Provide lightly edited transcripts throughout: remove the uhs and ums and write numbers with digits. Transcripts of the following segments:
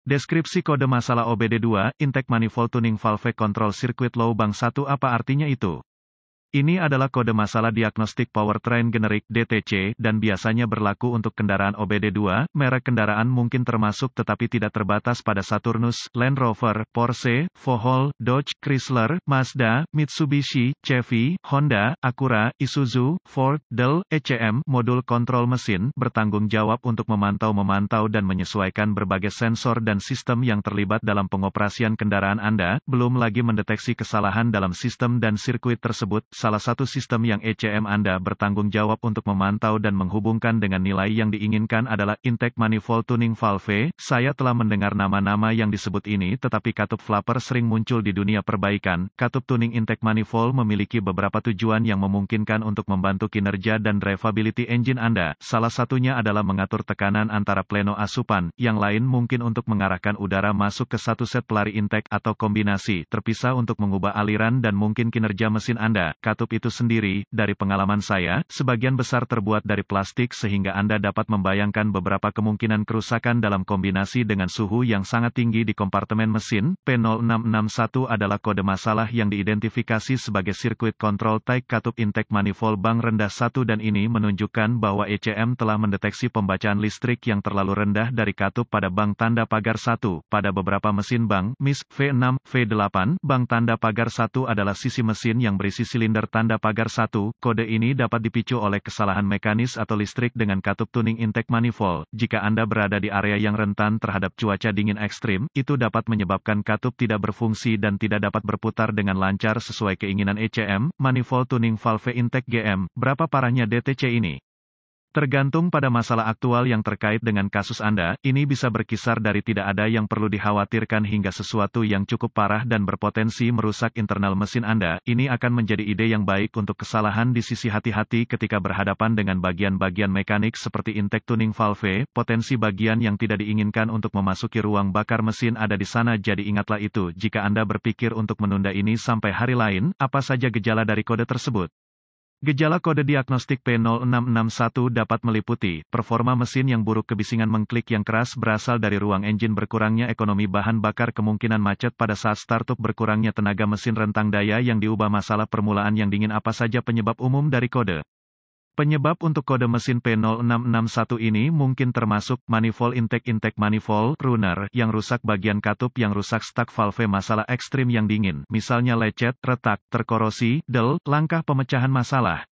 Deskripsi kode masalah OBD2, Intake Manifold Tuning Valve Control Circuit Lubang 1. Apa artinya itu? Ini adalah kode masalah diagnostik powertrain generik (DTC) dan biasanya berlaku untuk kendaraan OBD2. Merek kendaraan mungkin termasuk tetapi tidak terbatas pada Saturnus, Land Rover, Porsche, Volvo, Dodge, Chrysler, Mazda, Mitsubishi, Chevy, Honda, Acura, Isuzu, Ford, Dell, ECM. Modul kontrol mesin bertanggung jawab untuk memantau dan menyesuaikan berbagai sensor dan sistem yang terlibat dalam pengoperasian kendaraan Anda, belum lagi mendeteksi kesalahan dalam sistem dan sirkuit tersebut. Salah satu sistem yang ECM Anda bertanggung jawab untuk memantau dan menghubungkan dengan nilai yang diinginkan adalah Intake Manifold Tuning Valve. Saya telah mendengar nama-nama yang disebut ini, tetapi katup flapper sering muncul di dunia perbaikan. Katup tuning intake manifold memiliki beberapa tujuan yang memungkinkan untuk membantu kinerja dan drivability engine Anda. Salah satunya adalah mengatur tekanan antara pleno asupan, yang lain mungkin untuk mengarahkan udara masuk ke satu set pelari intake atau kombinasi terpisah untuk mengubah aliran dan mungkin kinerja mesin Anda. Katup itu sendiri, dari pengalaman saya, sebagian besar terbuat dari plastik sehingga Anda dapat membayangkan beberapa kemungkinan kerusakan dalam kombinasi dengan suhu yang sangat tinggi di kompartemen mesin. P0661 adalah kode masalah yang diidentifikasi sebagai Circuit Control Type Katup Intake Manifold Bank rendah 1 dan ini menunjukkan bahwa ECM telah mendeteksi pembacaan listrik yang terlalu rendah dari katup pada bank tanda pagar 1. Pada beberapa mesin bank, MIS, V6, V8, bank tanda pagar 1 adalah sisi mesin yang berisi silinder tanda pagar 1, kode ini dapat dipicu oleh kesalahan mekanis atau listrik dengan katup tuning intake manifold. Jika Anda berada di area yang rentan terhadap cuaca dingin ekstrim, itu dapat menyebabkan katup tidak berfungsi dan tidak dapat berputar dengan lancar sesuai keinginan ECM. Manifold Tuning Valve Intake GM. Berapa parahnya DTC ini? Tergantung pada masalah aktual yang terkait dengan kasus Anda, ini bisa berkisar dari tidak ada yang perlu dikhawatirkan hingga sesuatu yang cukup parah dan berpotensi merusak internal mesin Anda. Ini akan menjadi ide yang baik untuk kesalahan di sisi hati-hati ketika berhadapan dengan bagian-bagian mekanik seperti intake tuning valve. Potensi bagian yang tidak diinginkan untuk memasuki ruang bakar mesin ada di sana, jadi ingatlah itu. Jika Anda berpikir untuk menunda ini sampai hari lain, apa saja gejala dari kode tersebut? Gejala kode diagnostik P0661 dapat meliputi, performa mesin yang buruk, kebisingan mengklik yang keras berasal dari ruang engine, berkurangnya ekonomi bahan bakar, kemungkinan macet pada saat startup, berkurangnya tenaga mesin, rentang daya yang diubah, masalah permulaan yang dingin. Apa saja penyebab umum dari kode? Penyebab untuk kode mesin P0661 ini mungkin termasuk manifold intake manifold runner yang rusak, bagian katup yang rusak, stuck valve, masalah ekstrim yang dingin, misalnya lecet, retak, terkorosi, del. Langkah pemecahan masalah.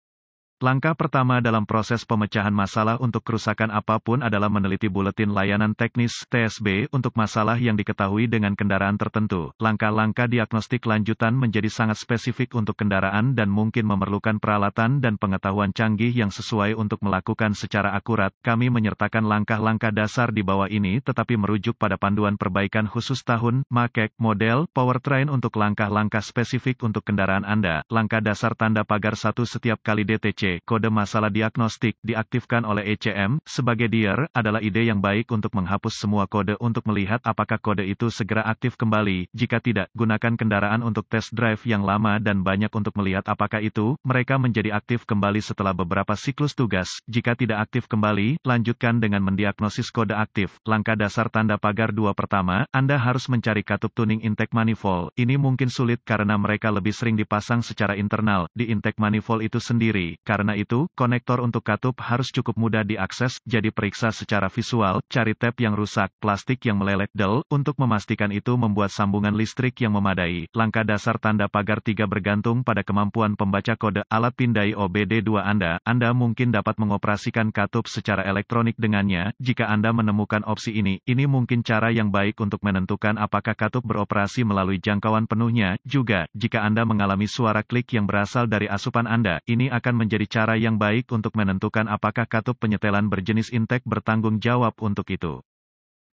Langkah pertama dalam proses pemecahan masalah untuk kerusakan apapun adalah meneliti buletin layanan teknis (TSB) untuk masalah yang diketahui dengan kendaraan tertentu. Langkah-langkah diagnostik lanjutan menjadi sangat spesifik untuk kendaraan dan mungkin memerlukan peralatan dan pengetahuan canggih yang sesuai untuk melakukan secara akurat. Kami menyertakan langkah-langkah dasar di bawah ini tetapi merujuk pada panduan perbaikan khusus tahun, make, model, powertrain untuk langkah-langkah spesifik untuk kendaraan Anda. Langkah dasar tanda pagar 1 setiap kali DTC. Kode masalah diagnostik diaktifkan oleh ECM sebagai DIR adalah ide yang baik untuk menghapus semua kode untuk melihat apakah kode itu segera aktif kembali. Jika tidak, gunakan kendaraan untuk test drive yang lama dan banyak untuk melihat apakah mereka menjadi aktif kembali setelah beberapa siklus tugas. Jika tidak aktif kembali, lanjutkan dengan mendiagnosis kode aktif. Langkah dasar tanda pagar 2 pertama, Anda harus mencari katup tuning intake manifold. Ini mungkin sulit karena mereka lebih sering dipasang secara internal di intake manifold itu sendiri. Karena itu, konektor untuk katup harus cukup mudah diakses, jadi periksa secara visual, cari tab yang rusak, plastik yang meleleh, del, untuk memastikan itu membuat sambungan listrik yang memadai. Langkah dasar tanda pagar 3 bergantung pada kemampuan pembaca kode alat pindai OBD2 Anda. Anda mungkin dapat mengoperasikan katup secara elektronik dengannya. Jika Anda menemukan opsi ini mungkin cara yang baik untuk menentukan apakah katup beroperasi melalui jangkauan penuhnya. Juga, jika Anda mengalami suara klik yang berasal dari asupan Anda, ini akan menjadi cara yang baik untuk menentukan apakah katup penyetelan berjenis intake bertanggung jawab untuk itu.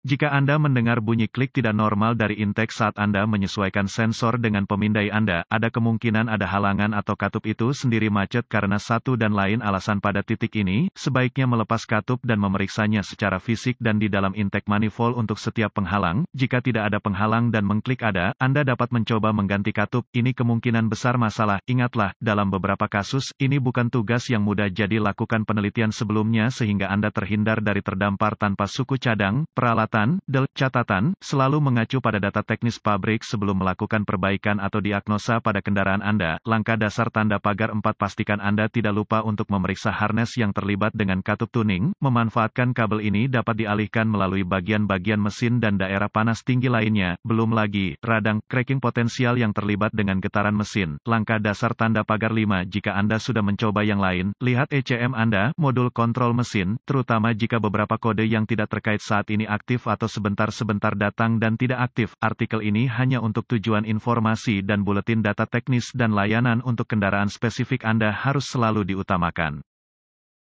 Jika Anda mendengar bunyi klik tidak normal dari intake saat Anda menyesuaikan sensor dengan pemindai Anda, ada kemungkinan ada halangan atau katup itu sendiri macet karena satu dan lain alasan. Pada titik ini, sebaiknya melepas katup dan memeriksanya secara fisik dan di dalam intake manifold untuk setiap penghalang. Jika tidak ada penghalang dan mengklik ada, Anda dapat mencoba mengganti katup. Ini kemungkinan besar masalah. Ingatlah, dalam beberapa kasus, ini bukan tugas yang mudah, jadi lakukan penelitian sebelumnya sehingga Anda terhindar dari terdampar tanpa suku cadang. Peralatan Catatan, selalu mengacu pada data teknis pabrik sebelum melakukan perbaikan atau diagnosa pada kendaraan Anda. Langkah dasar tanda pagar 4. Pastikan Anda tidak lupa untuk memeriksa harness yang terlibat dengan katup tuning. Memanfaatkan kabel ini dapat dialihkan melalui bagian-bagian mesin dan daerah panas tinggi lainnya. Belum lagi, radang, cracking potensial yang terlibat dengan getaran mesin. Langkah dasar tanda pagar 5. Jika Anda sudah mencoba yang lain, lihat ECM Anda, modul kontrol mesin, terutama jika beberapa kode yang tidak terkait saat ini aktif atau sebentar-sebentar datang dan tidak aktif. Artikel ini hanya untuk tujuan informasi dan buletin data teknis dan layanan untuk kendaraan spesifik Anda harus selalu diutamakan.